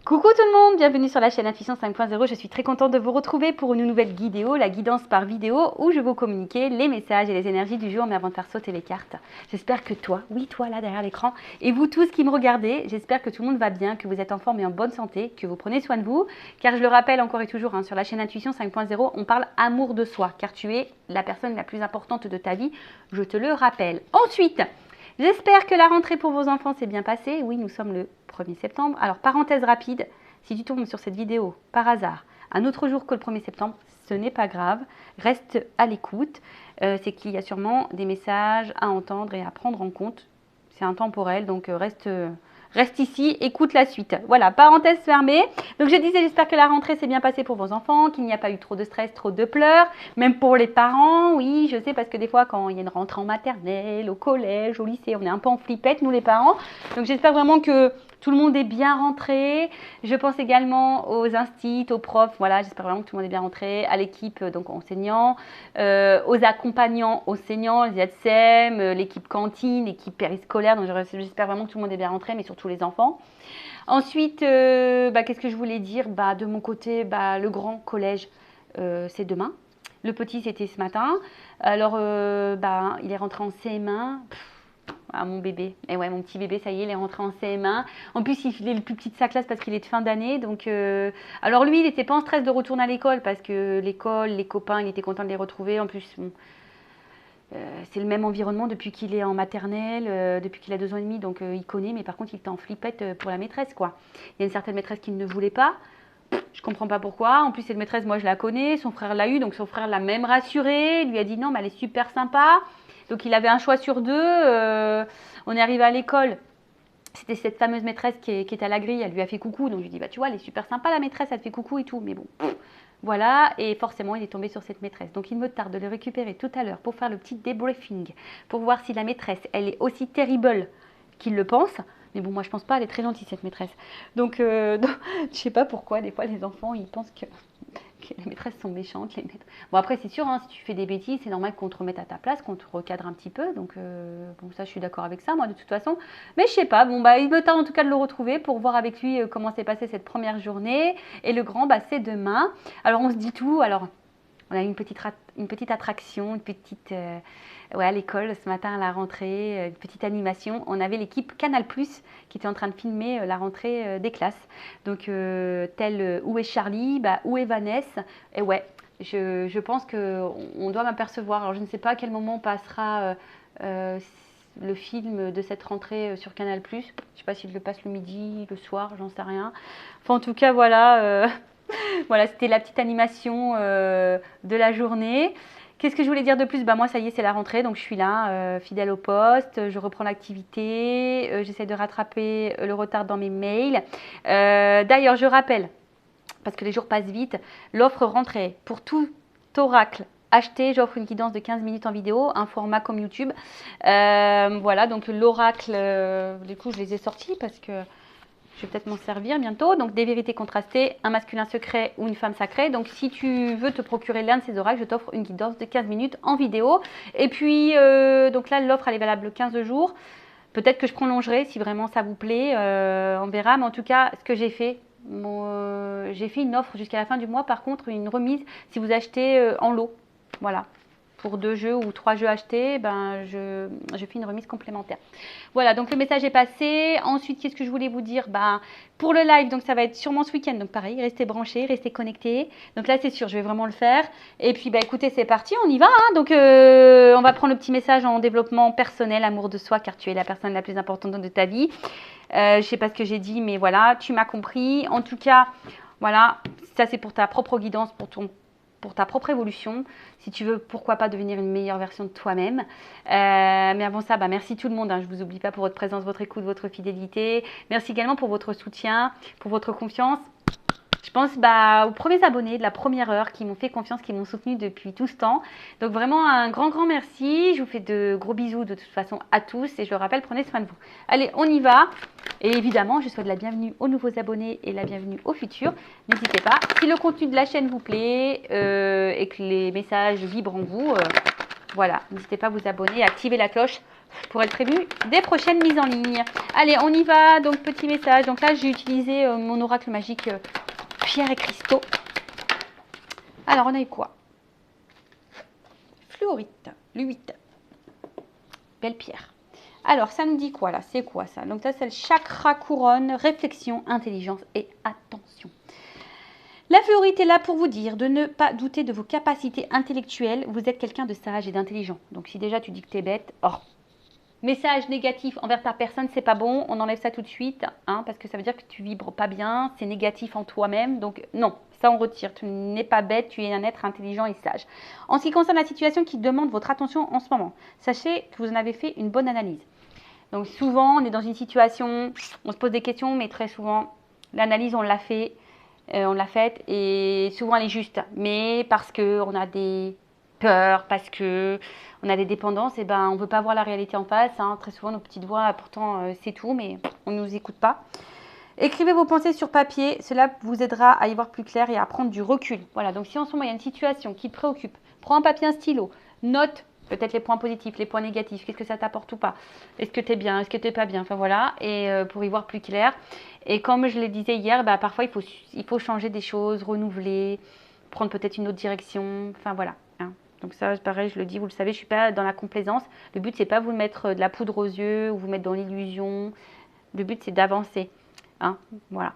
Coucou tout le monde, bienvenue sur la chaîne Intuition 5.0. Je suis très contente de vous retrouver pour une nouvelle vidéo, la guidance par vidéo, où je vais vous communiquer les messages et les énergies du jour, mais avant de faire sauter les cartes. J'espère que toi, oui toi là derrière l'écran, et vous tous qui me regardez, j'espère que tout le monde va bien, que vous êtes en forme et en bonne santé, que vous prenez soin de vous, car je le rappelle encore et toujours, sur la chaîne Intuition 5.0, on parle amour de soi, car tu es la personne la plus importante de ta vie, je te le rappelle. Ensuite, j'espère que la rentrée pour vos enfants s'est bien passée. Oui, nous sommes le 1er septembre. Alors, parenthèse rapide, si tu tombes sur cette vidéo par hasard un autre jour que le 1er septembre, ce n'est pas grave. Reste à l'écoute. C'est qu'il y a sûrement des messages à entendre et à prendre en compte. C'est intemporel, donc reste ici, écoute la suite. Voilà, parenthèse fermée. Donc je disais, j'espère que la rentrée s'est bien passée pour vos enfants, qu'il n'y a pas eu trop de stress, trop de pleurs, même pour les parents. Oui, je sais, parce que des fois, quand il y a une rentrée en maternelle, au collège, au lycée, on est un peu en flippette, nous les parents. Donc j'espère vraiment que tout le monde est bien rentré. Je pense également aux instits, aux profs. Voilà, j'espère vraiment que tout le monde est bien rentré. À l'équipe, donc enseignants, aux accompagnants, enseignants, les ATSEM, l'équipe cantine, l'équipe périscolaire. Donc j'espère vraiment que tout le monde est bien rentré, mais surtout les enfants. Ensuite, qu'est-ce que je voulais dire? De mon côté, le grand collège, c'est demain. Le petit, c'était ce matin. Alors, il est rentré en CM1. Ah, mon bébé. Et ouais, mon petit bébé, ça y est, il est rentré en CM1. En plus, il est le plus petit de sa classe parce qu'il est de fin d'année. Donc, alors lui, il n'était pas en stress de retourner à l'école parce que l'école, les copains, il était content de les retrouver. En plus, bon, c'est le même environnement depuis qu'il est en maternelle, depuis qu'il a 2 ans et demi. Donc, il connaît, mais par contre, il était en flippette pour la maîtresse, quoi. Il y a une certaine maîtresse qui ne voulait pas. Je comprends pas pourquoi. En plus, cette maîtresse, moi, je la connais. Son frère l'a eu, donc son frère l'a même rassurée. Il lui a dit non, mais elle est super sympa. Donc, il avait un choix sur deux. On est arrivé à l'école. C'était cette fameuse maîtresse qui est à la grille. Elle lui a fait coucou. Donc, je lui dis, tu vois, elle est super sympa, la maîtresse. Elle te fait coucou et tout. Mais bon, voilà. Et forcément, il est tombé sur cette maîtresse. Donc, il me tarde de le récupérer tout à l'heure pour faire le petit débriefing. Pour voir si la maîtresse, elle est aussi terrible qu'il le pense. Mais bon, moi, je pense pas. Elle est très gentille, cette maîtresse. Donc, je sais pas pourquoi. Des fois, les enfants, ils pensent que les maîtresses sont méchantes. Bon, après, c'est sûr, si tu fais des bêtises, c'est normal qu'on te remette à ta place, qu'on te recadre un petit peu. Donc, bon, ça, je suis d'accord avec ça, moi, de toute façon. Mais je sais pas. Bon, il me tarde en tout cas de le retrouver pour voir avec lui comment s'est passée cette première journée. Et le grand, c'est demain. Alors, on se dit tout. Alors, on a une petite attraction, une petite... à l'école, ce matin à la rentrée, une petite animation. On avait l'équipe Canal+, qui était en train de filmer la rentrée des classes. Donc, où est Charlie, où est Vanessa? Et ouais, je pense qu'on doit m'apercevoir. Alors, je ne sais pas à quel moment passera le film de cette rentrée sur Canal+. Je ne sais pas s'il le passe le midi, le soir, j'en sais rien. Enfin, en tout cas, voilà... Voilà, c'était la petite animation de la journée. Qu'est-ce que je voulais dire de plus? Moi, ça y est, c'est la rentrée, donc je suis là, fidèle au poste. Je reprends l'activité. J'essaie de rattraper le retard dans mes mails. D'ailleurs, je rappelle, parce que les jours passent vite, l'offre rentrée pour tout oracle acheté, j'offre une guidance de 15 minutes en vidéo, un format comme YouTube. Voilà, donc l'oracle, du coup, je les ai sortis parce que je vais peut-être m'en servir bientôt. Donc, des vérités contrastées, un masculin secret ou une femme sacrée. Donc, si tu veux te procurer l'un de ces oracles, je t'offre une guidance de 15 minutes en vidéo. Et puis, donc là, l'offre, elle est valable 15 jours. Peut-être que je prolongerai si vraiment ça vous plaît. On verra. Mais en tout cas, ce que j'ai fait, j'ai fait une offre jusqu'à la fin du mois. Par contre, une remise si vous achetez en lot. Voilà. Pour 2 jeux ou 3 jeux achetés, je fais une remise complémentaire. Voilà, donc le message est passé. Ensuite, qu'est-ce que je voulais vous dire? Pour le live, donc ça va être sûrement ce week-end. Donc pareil, restez branchés, restez connectés. Donc là, c'est sûr, je vais vraiment le faire. Et puis, écoutez, c'est parti, on y va. Donc, on va prendre le petit message en développement personnel, amour de soi, car tu es la personne la plus importante de ta vie. Je ne sais pas ce que j'ai dit, mais voilà, tu m'as compris. En tout cas, voilà, ça c'est pour ta propre guidance, pour ta propre évolution, si tu veux, pourquoi pas devenir une meilleure version de toi-même. Mais avant ça, merci tout le monde. Je ne vous oublie pas pour votre présence, votre écoute, votre fidélité. Merci également pour votre soutien, pour votre confiance. Je pense aux premiers abonnés de la première heure qui m'ont fait confiance, qui m'ont soutenu depuis tout ce temps. Donc vraiment un grand merci. Je vous fais de gros bisous de toute façon à tous. Et je le rappelle, prenez soin de vous. Allez, on y va. Et évidemment, je souhaite la bienvenue aux nouveaux abonnés et la bienvenue aux futurs. N'hésitez pas. Si le contenu de la chaîne vous plaît et que les messages vibrent en vous, voilà, n'hésitez pas à vous abonner et à activer la cloche pour être prévenu des prochaines mises en ligne. Allez, on y va. Donc, petit message. Donc là, j'ai utilisé mon oracle magique pierre et cristaux. Alors, on a eu quoi? Fluorite, l'8. Belle pierre. Alors, ça nous dit quoi là? C'est quoi ça? Donc là, c'est le chakra couronne, réflexion, intelligence et attention. La fluorite est là pour vous dire de ne pas douter de vos capacités intellectuelles. Vous êtes quelqu'un de sage et d'intelligent. Donc si déjà tu dis que tu es bête, message négatif envers ta personne, c'est pas bon. On enlève ça tout de suite, hein, parce que ça veut dire que tu vibres pas bien. C'est négatif en toi-même. Donc non, ça on retire. Tu n'es pas bête, tu es un être intelligent et sage. En ce qui concerne la situation qui demande votre attention en ce moment, sachez que vous en avez fait une bonne analyse. Donc souvent, on est dans une situation, on se pose des questions, mais très souvent, l'analyse, on l'a fait. On l'a faite et souvent elle est juste, mais parce qu'on a des peurs, parce qu'on a des dépendances, et ben on ne veut pas voir la réalité en face. Hein. Très souvent, nos petites voix, pourtant c'est tout, mais on ne nous écoute pas. Écrivez vos pensées sur papier, cela vous aidera à y voir plus clair et à prendre du recul. Voilà, donc si en ce moment il y a une situation qui te préoccupe, prends un papier, un stylo, note peut-être les points positifs, les points négatifs, qu'est-ce que ça t'apporte ou pas, est-ce que tu es bien, est-ce que tu n'es pas bien, enfin voilà, et pour y voir plus clair. Et comme je le disais hier, bah, parfois il faut changer des choses, renouveler, prendre peut-être une autre direction, enfin voilà. Hein. Donc ça, pareil, je le dis, vous le savez, je ne suis pas dans la complaisance. Le but, c'est pas vous mettre de la poudre aux yeux ou vous mettre dans l'illusion. Le but, c'est d'avancer. Hein. Voilà.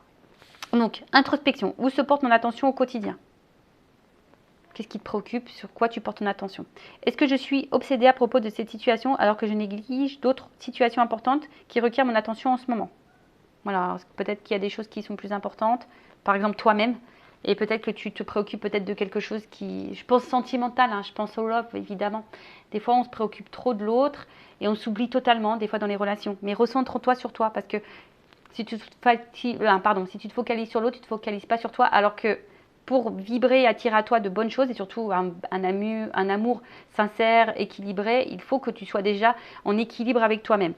Donc, introspection. Où se porte mon attention au quotidien? Qu'est-ce qui te préoccupe? Sur quoi tu portes ton attention? Est-ce que je suis obsédée à propos de cette situation alors que je néglige d'autres situations importantes qui requièrent mon attention en ce moment? Voilà, peut-être qu'il y a des choses qui sont plus importantes, par exemple toi-même, et peut-être que tu te préoccupes peut-être de quelque chose qui, je pense sentimental, hein, je pense au love évidemment. Des fois on se préoccupe trop de l'autre et on s'oublie totalement, des fois dans les relations. Mais recentre-toi sur toi parce que si tu te focalises sur l'autre, tu ne te focalises pas sur toi, alors que pour vibrer et attirer à toi de bonnes choses et surtout un amour sincère, équilibré, il faut que tu sois déjà en équilibre avec toi-même.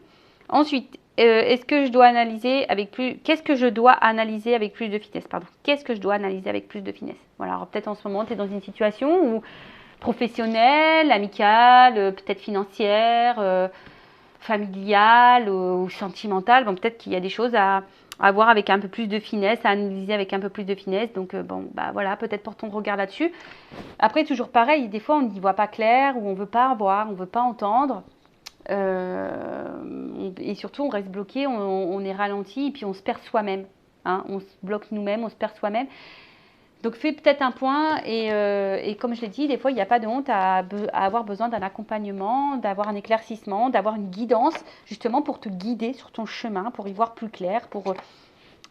Ensuite, qu'est-ce que je dois analyser avec plus de finesse, Qu'est-ce que je dois analyser avec plus de finesse? Voilà, alors peut-être en ce moment, tu es dans une situation où professionnelle, amicale, peut-être financière, familiale ou sentimentale. Bon, peut-être qu'il y a des choses à voir avec un peu plus de finesse, à analyser avec un peu plus de finesse. Donc, bon, bah voilà, peut-être porte ton regard là-dessus. Après, toujours pareil, des fois, on n'y voit pas clair ou on ne veut pas voir, on ne veut pas entendre. Et surtout, on reste bloqué, on est ralenti et puis on se perd soi-même. Hein, on se bloque nous-mêmes, on se perd soi-même. Donc, fais peut-être un point et comme je l'ai dit, des fois, il n'y a pas de honte à avoir besoin d'un accompagnement, d'avoir un éclaircissement, d'avoir une guidance, justement pour te guider sur ton chemin, pour y voir plus clair, pour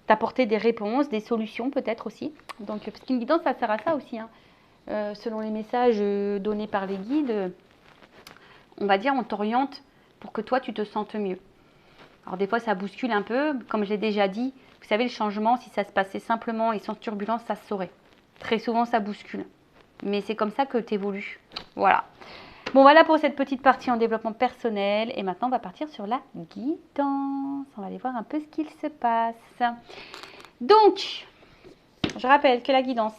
t'apporter des réponses, des solutions peut-être aussi. Donc, parce qu'une guidance, ça sert à ça aussi. Hein. Selon les messages donnés par les guides, on va dire, on t'oriente pour que toi, tu te sentes mieux. Alors, des fois, ça bouscule un peu, comme je l'ai déjà dit. Vous savez, le changement, si ça se passait simplement et sans turbulence, ça se saurait. Très souvent, ça bouscule. Mais c'est comme ça que tu évolues. Voilà. Bon, voilà pour cette petite partie en développement personnel. Et maintenant, on va partir sur la guidance. On va aller voir un peu ce qu'il se passe. Donc, je rappelle que la guidance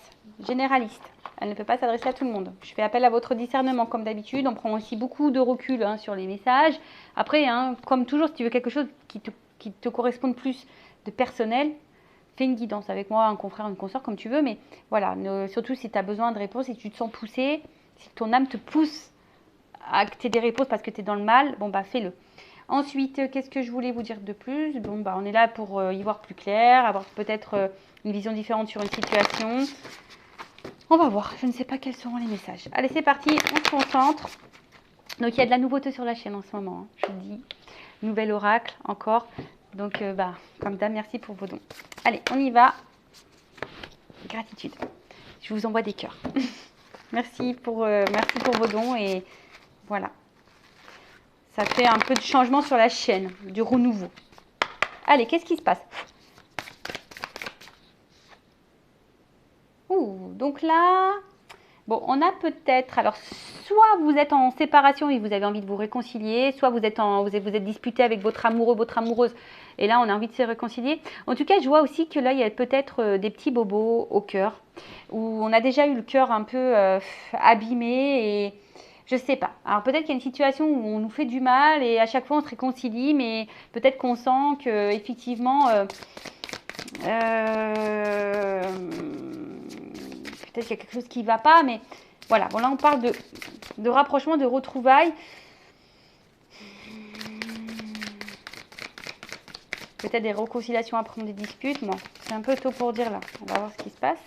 généraliste, elle ne peut pas s'adresser à tout le monde. Je fais appel à votre discernement comme d'habitude. On prend aussi beaucoup de recul sur les messages. Après, comme toujours, si tu veux quelque chose qui te corresponde plus de personnel, fais une guidance avec moi, un confrère, une consoeur, comme tu veux. Mais voilà, surtout si tu as besoin de réponses, si tu te sens poussé, si ton âme te pousse à que tu aies des réponses parce que tu es dans le mal, bon bah fais-le. Ensuite, qu'est-ce que je voulais vous dire de plus? Bon bah on est là pour y voir plus clair, avoir peut-être une vision différente sur une situation. On va voir, je ne sais pas quels seront les messages. Allez, c'est parti, on se concentre. Donc il y a de la nouveauté sur la chaîne en ce moment, je vous dis. Nouvel oracle encore. Donc, comme d'hab, merci pour vos dons. Allez, on y va. Gratitude. Je vous envoie des cœurs. merci pour vos dons. Et voilà. Ça fait un peu de changement sur la chaîne, du renouveau. Allez, qu'est-ce qui se passe? Ouh, donc là... Bon, on a peut-être, alors soit vous êtes en séparation et vous avez envie de vous réconcilier, soit vous êtes disputé avec votre amoureux, votre amoureuse, et là on a envie de se réconcilier. En tout cas, je vois aussi que là, il y a peut-être des petits bobos au cœur, où on a déjà eu le cœur un peu abîmé et Je sais pas. Alors peut-être qu'il y a une situation où on nous fait du mal et à chaque fois on se réconcilie, mais peut-être qu'on sent que effectivement, peut-être qu'il y a quelque chose qui ne va pas, mais voilà. Bon là on parle de rapprochement, de retrouvailles. Peut-être des réconciliations après des disputes. Bon, c'est un peu tôt pour dire là. On va voir ce qui se passe.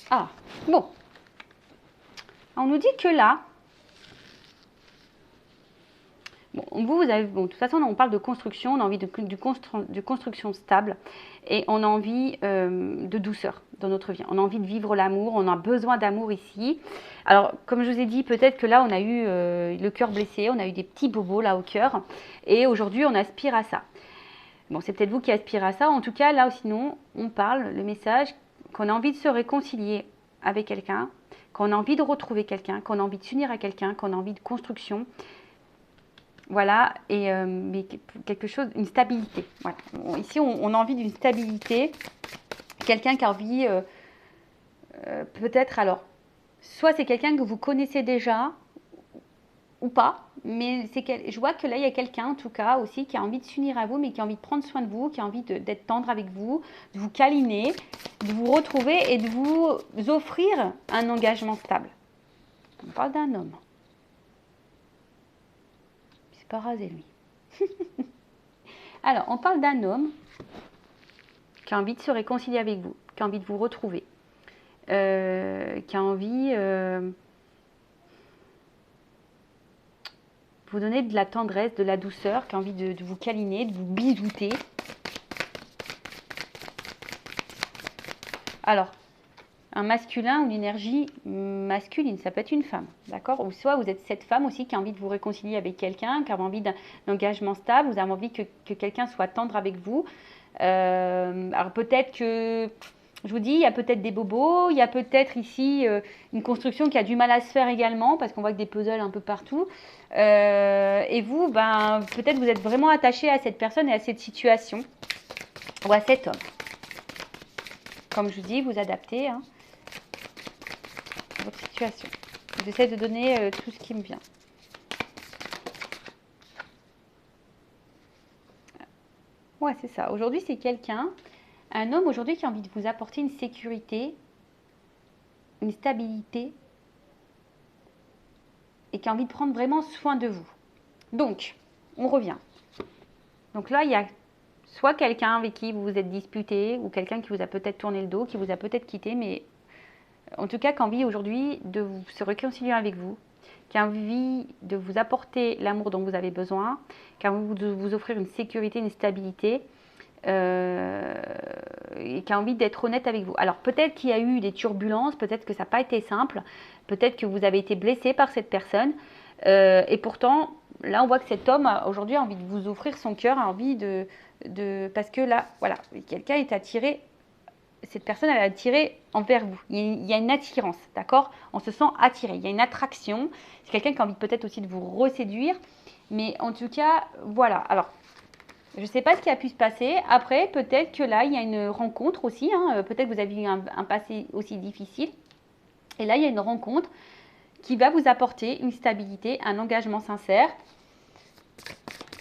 Ah, bon. On nous dit que là, bon, vous avez, bon, de toute façon, on parle de construction, on a envie de construction stable et on a envie de douceur dans notre vie. On a envie de vivre l'amour, on a besoin d'amour ici. Alors, comme je vous ai dit, peut-être que là, on a eu le cœur blessé, on a eu des petits bobos là au cœur et aujourd'hui, on aspire à ça. Bon, c'est peut-être vous qui aspirez à ça. En tout cas, là, sinon, on parle, le message, qu'on a envie de se réconcilier avec quelqu'un, qu'on a envie de retrouver quelqu'un, qu'on a envie de s'unir à quelqu'un, qu'on a envie de construction. Voilà, et mais quelque chose, une stabilité. Voilà. Ici, on a envie d'une stabilité. Quelqu'un qui a envie, peut-être, alors, soit c'est quelqu'un que vous connaissez déjà, ou pas, mais je vois que là, il y a quelqu'un, en tout cas, aussi, qui a envie de s'unir à vous, mais qui a envie de prendre soin de vous, qui a envie d'être tendre avec vous, de vous câliner, de vous retrouver et de vous offrir un engagement stable. On parle d'un homme. C'est pas rasé, lui. Alors, on parle d'un homme qui a envie de se réconcilier avec vous, qui a envie de vous retrouver, qui a envie de vous donner de la tendresse, de la douceur, qui a envie de vous câliner, de vous bisouter. Alors, un masculin ou une énergie masculine, ça peut être une femme, d'accord? Ou soit vous êtes cette femme aussi qui a envie de vous réconcilier avec quelqu'un, qui a envie d'un engagement stable, vous avez envie que quelqu'un soit tendre avec vous. Alors peut-être que, je vous dis, il y a peut-être des bobos, il y a peut-être ici une construction qui a du mal à se faire également, parce qu'on voit que des puzzles un peu partout. Et vous, ben, peut-être vous êtes vraiment attaché à cette personne et à cette situation, ou à cet homme. Comme je vous dis, vous adaptez à votre situation. J'essaie de donner tout ce qui me vient. Ouais, c'est ça. Aujourd'hui, c'est quelqu'un, un homme aujourd'hui qui a envie de vous apporter une sécurité, une stabilité et qui a envie de prendre vraiment soin de vous. Donc, on revient. Donc là, il y a soit quelqu'un avec qui vous vous êtes disputé ou quelqu'un qui vous a peut-être tourné le dos, qui vous a peut-être quitté, mais en tout cas, qui a envie aujourd'hui de se réconcilier avec vous, qui a envie de vous apporter l'amour dont vous avez besoin, qui a envie de vous offrir une sécurité, une stabilité, et qui a envie d'être honnête avec vous. Alors peut-être qu'il y a eu des turbulences, peut-être que ça n'a pas été simple, peut-être que vous avez été blessé par cette personne, et pourtant, là on voit que cet homme aujourd'hui a envie de vous offrir son cœur, a envie parce que là, voilà, quelqu'un est attiré. Cette personne, elle est attirée envers vous. Il y a une attirance, d'accord? On se sent attiré, il y a une attraction. C'est quelqu'un qui a envie peut-être aussi de vous reséduire. Mais en tout cas, voilà. Alors, je ne sais pas ce qui a pu se passer. Après, peut-être que là, il y a une rencontre aussi. Peut-être que vous avez eu un passé aussi difficile. Et là, il y a une rencontre qui va vous apporter une stabilité, un engagement sincère.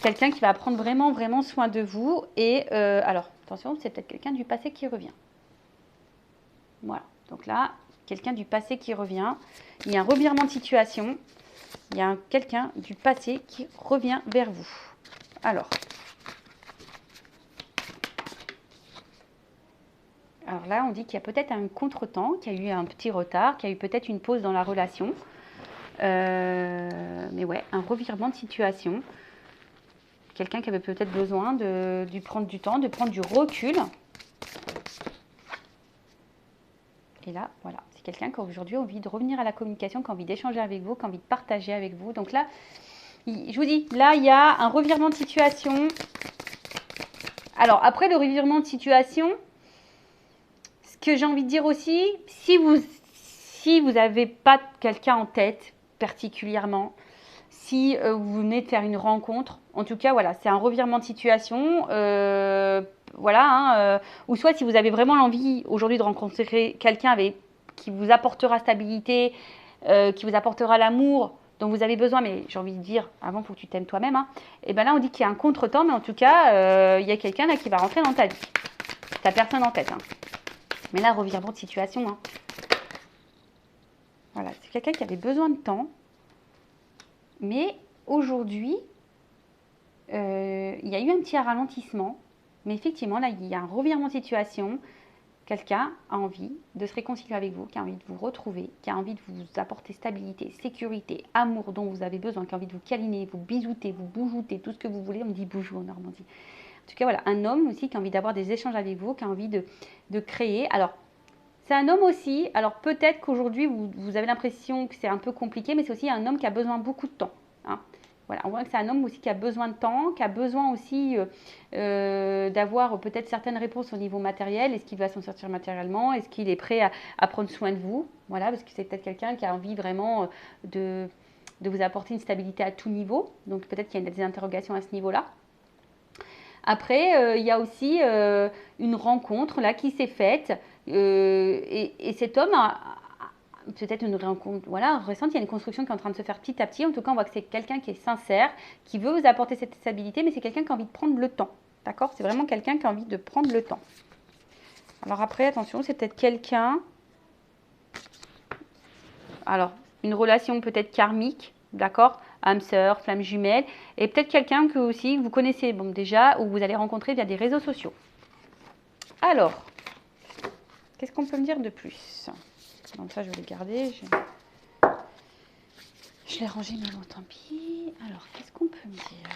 Quelqu'un qui va prendre vraiment, vraiment soin de vous. Et alors, attention, c'est peut-être quelqu'un du passé qui revient. Voilà, donc là, quelqu'un du passé qui revient. Il y a un revirement de situation. Il y a quelqu'un du passé qui revient vers vous. Alors là, on dit qu'il y a peut-être un contretemps, qu'il y a eu un petit retard, qu'il y a eu peut-être une pause dans la relation. Mais ouais, un revirement de situation. Quelqu'un qui avait peut-être besoin de prendre du temps, de prendre du recul. Et là, voilà, c'est quelqu'un qui a aujourd'hui envie de revenir à la communication, qui a envie d'échanger avec vous, qui a envie de partager avec vous. Donc là, je vous dis, là, il y a un revirement de situation. Alors, après le revirement de situation, ce que j'ai envie de dire aussi, si vous n'avez pas quelqu'un en tête particulièrement, si vous venez de faire une rencontre, en tout cas, voilà, c'est un revirement de situation. voilà, hein, ou soit si vous avez vraiment l'envie aujourd'hui de rencontrer quelqu'un qui vous apportera stabilité, qui vous apportera l'amour dont vous avez besoin, mais j'ai envie de dire, avant, il faut que tu t'aimes toi-même, hein, et bien là, on dit qu'il y a un contretemps, mais en tout cas, il y a quelqu'un là qui va rentrer dans ta vie. T'as personne en tête, hein. Mais là, revirement de situation, hein. Voilà, c'est quelqu'un qui avait besoin de temps, mais aujourd'hui, il y a eu un petit ralentissement, mais effectivement, là, il y a un revirement de situation. Quelqu'un a envie de se réconcilier avec vous, qui a envie de vous retrouver, qui a envie de vous apporter stabilité, sécurité, amour dont vous avez besoin, qui a envie de vous câliner, vous bisouter, vous boujoutez, tout ce que vous voulez. On dit boujou en Normandie. En tout cas, voilà, un homme aussi qui a envie d'avoir des échanges avec vous, qui a envie de créer. Alors, c'est un homme aussi, alors peut-être qu'aujourd'hui, vous avez l'impression que c'est un peu compliqué, mais c'est aussi un homme qui a besoin de beaucoup de temps, hein. Voilà, on voit que c'est un homme aussi qui a besoin de temps, qui a besoin aussi d'avoir peut-être certaines réponses au niveau matériel. Est-ce qu'il va s'en sortir matériellement? Est-ce qu'il est prêt à prendre soin de vous? Voilà, parce que c'est peut-être quelqu'un qui a envie vraiment de vous apporter une stabilité à tout niveau. Donc peut-être qu'il y a des interrogations à ce niveau-là. Après, il y a aussi une rencontre là qui s'est faite et cet homme a peut-être une rencontre récente, il y a une construction qui est en train de se faire petit à petit. En tout cas, on voit que c'est quelqu'un qui est sincère, qui veut vous apporter cette stabilité, mais c'est quelqu'un qui a envie de prendre le temps. D'accord? C'est vraiment quelqu'un qui a envie de prendre le temps. Alors après, attention, c'est peut-être quelqu'un... Alors, une relation peut-être karmique, d'accord? Âme sœur, flamme jumelle, et peut-être quelqu'un que aussi vous connaissez bon, déjà, ou vous allez rencontrer via des réseaux sociaux. Alors, qu'est-ce qu'on peut me dire de plus? Donc ça, je vais le garder. Je l'ai rangé, mais bon, tant pis. Alors, qu'est-ce qu'on peut me dire?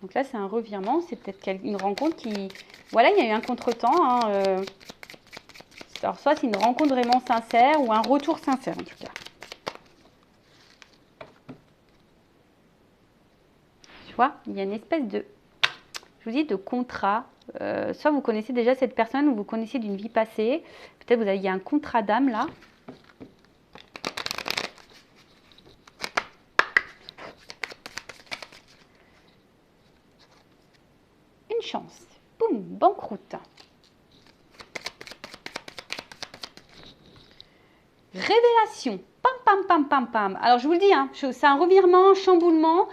Donc là, c'est un revirement. C'est peut-être une rencontre qui... Voilà, il y a eu un contretemps. Hein, Alors, soit c'est une rencontre vraiment sincère ou un retour sincère, en tout cas. Tu vois, il y a une espèce de... Je vous dis, de contrat. Soit vous connaissez déjà cette personne ou vous connaissez d'une vie passée. Peut-être il y a un contrat d'âme là. Une chance. Boum, banqueroute. Révélation. Pam, pam, pam, pam, pam. Alors je vous le dis, hein, c'est un revirement, chamboulement.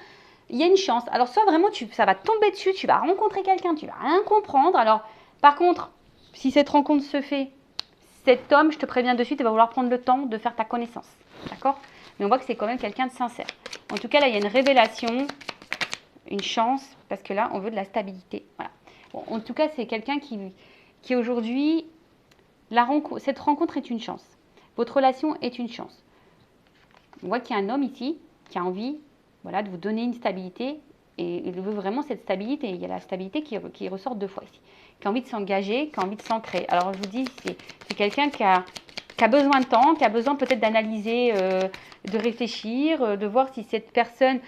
Il y a une chance. Alors soit vraiment, ça va tomber dessus, tu vas rencontrer quelqu'un, tu vas rien comprendre. Alors par contre, si cette rencontre se fait, cet homme, je te préviens de suite, il va vouloir prendre le temps de faire ta connaissance. D'accord? Mais on voit que c'est quand même quelqu'un de sincère. En tout cas, là, il y a une révélation, une chance, parce que là, on veut de la stabilité. Voilà. Bon, en tout cas, c'est quelqu'un qui aujourd'hui, cette rencontre est une chance. Votre relation est une chance. On voit qu'il y a un homme ici qui a envie de vous donner une stabilité et il veut vraiment cette stabilité. Il y a la stabilité qui ressort deux fois ici. Qui a envie de s'engager, qui a envie de s'ancrer. Alors je vous dis, c'est quelqu'un qui a besoin de temps, qui a besoin peut-être d'analyser, de réfléchir, de voir si cette personne,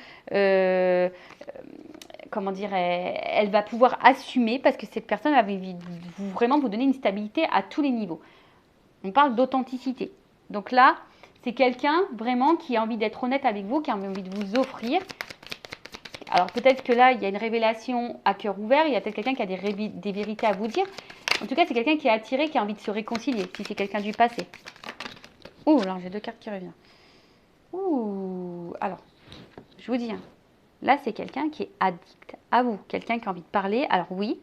comment dire, elle va pouvoir assumer parce que cette personne va vraiment vous donner une stabilité à tous les niveaux. On parle d'authenticité. Donc là, c'est quelqu'un vraiment qui a envie d'être honnête avec vous, qui a envie de vous offrir. Alors peut-être que là, il y a une révélation à cœur ouvert, il y a peut-être quelqu'un qui a des vérités à vous dire. En tout cas, c'est quelqu'un qui est attiré, qui a envie de se réconcilier, si c'est quelqu'un du passé. Ouh, là, j'ai deux cartes qui reviennent. Ouh, alors, je vous dis, hein, là, c'est quelqu'un qui est addict à vous, quelqu'un qui a envie de parler. Alors oui,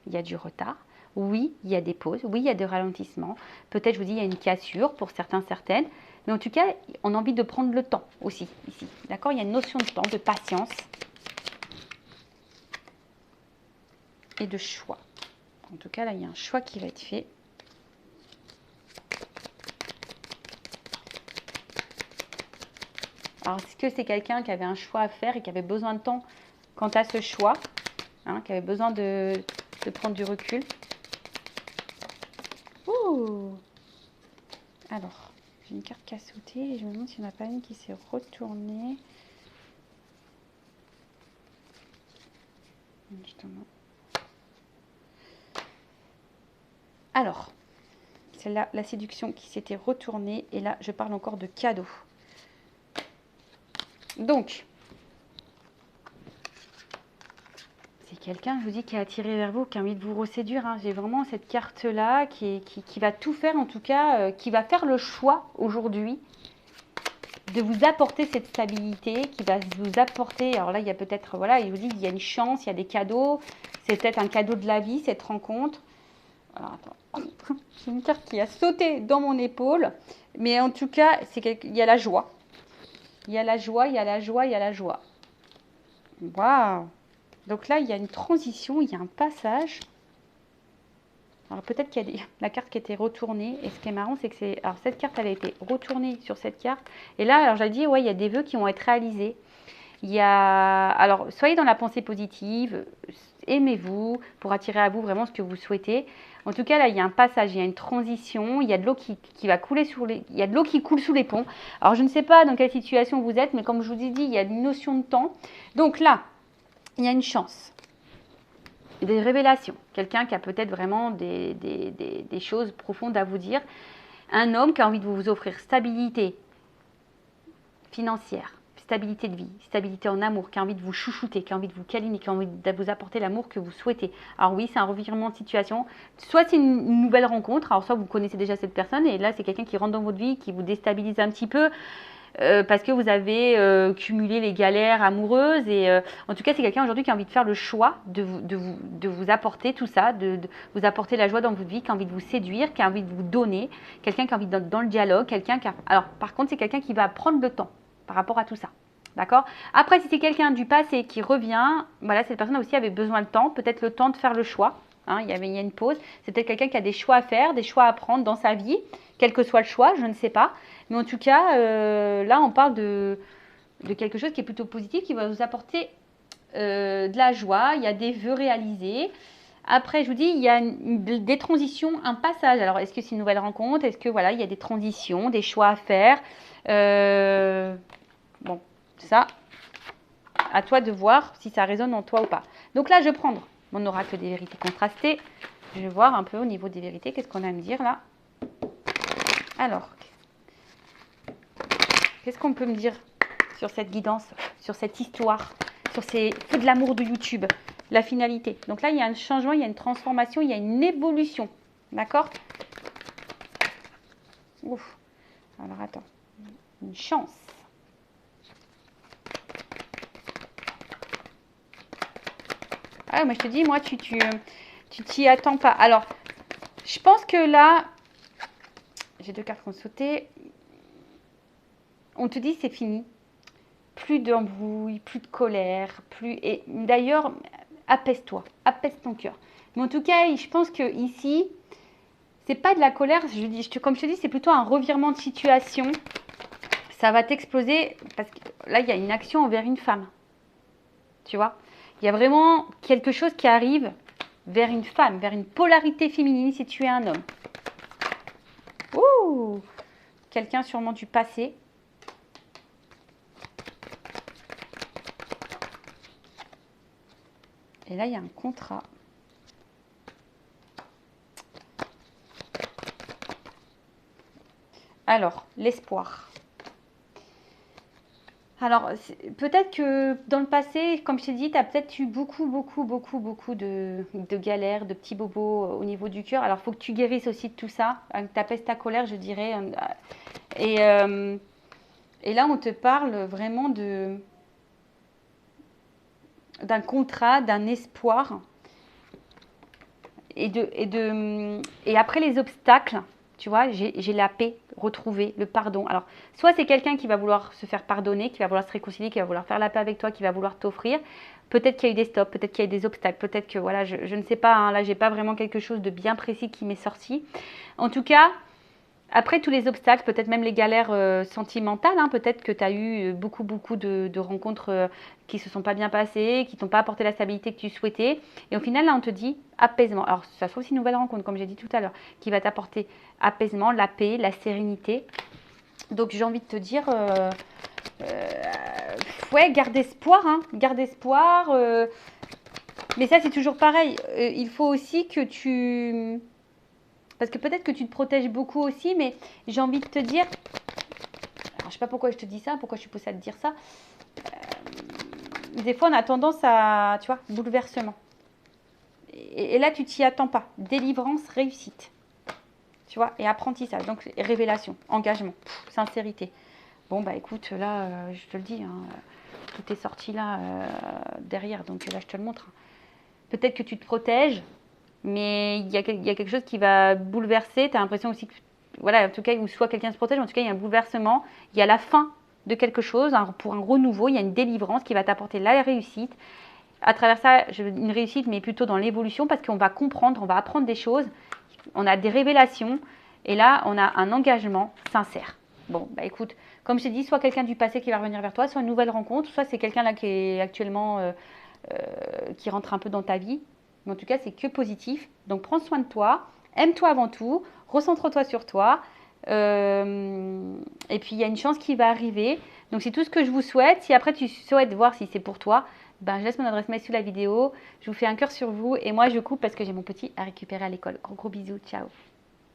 il y a du retard. Oui, il y a des pauses. Oui, il y a des ralentissements. Peut-être, je vous dis, il y a une cassure pour certains, certaines. Mais en tout cas, on a envie de prendre le temps aussi, ici. D'accord? Il y a une notion de temps, de patience et de choix. En tout cas, là, il y a un choix qui va être fait. Alors, est-ce que c'est quelqu'un qui avait un choix à faire et qui avait besoin de temps quant à ce choix, hein, qui avait besoin de prendre du recul? Ouh! Alors, j'ai une carte qui a sauté et je me demande s'il n'y en a pas une qui s'est retournée. Justement. Alors, c'est là la séduction qui s'était retournée et là, je parle encore de cadeau. Donc, c'est quelqu'un, je vous dis, qui est attiré vers vous, qui a envie de vous reséduire. Hein. J'ai vraiment cette carte-là qui va tout faire, en tout cas, qui va faire le choix aujourd'hui de vous apporter cette stabilité, qui va vous apporter, alors là, il y a peut-être, voilà, il vous dit, il y a une chance, il y a des cadeaux, c'est peut-être un cadeau de la vie, cette rencontre. Alors, attends, j'ai une carte qui a sauté dans mon épaule, mais en tout cas, il y a la joie. Il y a la joie, il y a la joie, il y a la joie. Waouh! Donc là, il y a une transition, il y a un passage. Alors peut-être qu'il y a la carte qui a été retournée. Et ce qui est marrant, c'est que alors cette carte, elle a été retournée sur cette carte. Et là, alors j'ai dit, ouais, il y a des vœux qui vont être réalisés. Il y a, alors soyez dans la pensée positive, aimez-vous pour attirer à vous vraiment ce que vous souhaitez. En tout cas, là, il y a un passage, il y a une transition, il y a de l'eau qui va couler il y a de l'eau qui coule sous les ponts. Alors je ne sais pas dans quelle situation vous êtes, mais comme je vous ai dit, il y a une notion de temps. Donc là, il y a une chance. Des révélations, quelqu'un qui a peut-être vraiment des choses profondes à vous dire, un homme qui a envie de vous offrir stabilité financière, stabilité de vie, stabilité en amour, qui a envie de vous chouchouter, qui a envie de vous câliner, qui a envie de vous apporter l'amour que vous souhaitez. Alors oui, c'est un revirement de situation, soit c'est une nouvelle rencontre, alors soit vous connaissez déjà cette personne et là c'est quelqu'un qui rentre dans votre vie, qui vous déstabilise un petit peu, parce que vous avez cumulé les galères amoureuses et en tout cas c'est quelqu'un aujourd'hui qui a envie de faire le choix de vous apporter tout ça, de vous apporter la joie dans votre vie, qui a envie de vous séduire, qui a envie de vous donner, quelqu'un qui a envie d'être dans le dialogue, quelqu'un qui a... Alors par contre c'est quelqu'un qui va prendre le temps par rapport à tout ça. D'accord? Après, si c'est quelqu'un du passé qui revient, voilà, cette personne aussi avait besoin de temps, peut-être le temps de faire le choix. Hein, il y a une pause. C'est peut-être quelqu'un qui a des choix à faire, des choix à prendre dans sa vie, quel que soit le choix, je ne sais pas. Mais en tout cas, là, on parle de quelque chose qui est plutôt positif, qui va vous apporter de la joie. Il y a des vœux réalisés. Après, je vous dis, il y a des transitions, un passage. Alors, est-ce que c'est une nouvelle rencontre? Est-ce que, voilà, il y a des transitions, des choix à faire? Bon, ça, à toi de voir si ça résonne en toi ou pas. Donc là, je vais prendre mon oracle des vérités contrastées. Je vais voir un peu au niveau des vérités, qu'est-ce qu'on a à me dire là. Alors, qu'est-ce qu'on peut me dire sur cette guidance, sur cette histoire, sur ces feux de l'amour de YouTube, la finalité. Donc là, il y a un changement, il y a une transformation, il y a une évolution. D'accord? Ouf. Alors, attends. Une chance. Ah, mais je te dis, moi, tu t'y attends pas. Alors, je pense que là, j'ai deux cartes qui ont sauté. On te dit, c'est fini. Plus d'embrouille, plus de colère, plus... Et d'ailleurs, apaise-toi, apaise ton cœur. Mais en tout cas, je pense que ici, c'est pas de la colère. Comme je te dis, c'est plutôt un revirement de situation. Ça va t'exploser parce que là, il y a une action envers une femme. Tu vois? Il y a vraiment quelque chose qui arrive vers une femme, vers une polarité féminine si tu es un homme. Ouh! Quelqu'un sûrement du passé. Et là, il y a un contrat. Alors, l'espoir. Alors, peut-être que dans le passé, comme je t'ai dit, tu as peut-être eu beaucoup de galères, de petits bobos au niveau du cœur. Alors, il faut que tu guérisses aussi de tout ça, que tu apaises ta colère, je dirais. Et là, on te parle vraiment d'un contrat, d'un espoir. Et après les obstacles, tu vois, j'ai la paix retrouvée, le pardon. Alors, soit c'est quelqu'un qui va vouloir se faire pardonner, qui va vouloir se réconcilier, qui va vouloir faire la paix avec toi, qui va vouloir t'offrir. Peut-être qu'il y a eu des stops, peut-être qu'il y a eu des obstacles, peut-être que, voilà, je ne sais pas, hein, là, j'ai pas vraiment quelque chose de bien précis qui m'est sorti. En tout cas, après tous les obstacles, peut-être même les galères sentimentales, hein, peut-être que tu as eu beaucoup de rencontres qui ne se sont pas bien passées, qui t'ont pas apporté la stabilité que tu souhaitais. Et au final, là, on te dit apaisement. Alors, ça sera aussi une nouvelle rencontre, comme j'ai dit tout à l'heure, qui va t'apporter apaisement, la paix, la sérénité. Donc, j'ai envie de te dire, ouais, garde espoir, hein, garde espoir. Mais ça, c'est toujours pareil. Il faut aussi que tu... Parce que peut-être que tu te protèges beaucoup aussi, mais j'ai envie de te dire... Alors, je ne sais pas pourquoi je te dis ça, pourquoi je suis poussée à te dire ça. Des fois, on a tendance à, tu vois, bouleversement. et là, tu t'y attends pas. Délivrance, réussite. Tu vois, et apprentissage. Donc, révélation, engagement, sincérité. Bon, bah écoute, là, je te le dis, hein, tout est sorti là, derrière. Donc là, je te le montre. Peut-être que tu te protèges, mais il y a quelque chose qui va bouleverser. Tu as l'impression aussi que, voilà, en tout cas, ou soit quelqu'un se protège, en tout cas, il y a un bouleversement. Il y a la fin de quelque chose, pour un renouveau. Il y a une délivrance qui va t'apporter la réussite. À travers ça, une réussite, mais plutôt dans l'évolution, parce qu'on va comprendre, on va apprendre des choses. On a des révélations. Et là, on a un engagement sincère. Bon, bah écoute, comme je t'ai dit, soit quelqu'un du passé qui va revenir vers toi, soit une nouvelle rencontre, soit c'est quelqu'un là qui est actuellement, qui rentre un peu dans ta vie. Mais en tout cas, c'est que positif. Donc, prends soin de toi, aime-toi avant tout, recentre-toi sur toi. Et puis, il y a une chance qui va arriver. Donc, c'est tout ce que je vous souhaite. Si après, tu souhaites voir si c'est pour toi, ben, je laisse mon adresse mail sous la vidéo. Je vous fais un cœur sur vous. Et moi, je coupe parce que j'ai mon petit à récupérer à l'école. Gros, gros bisous. Ciao.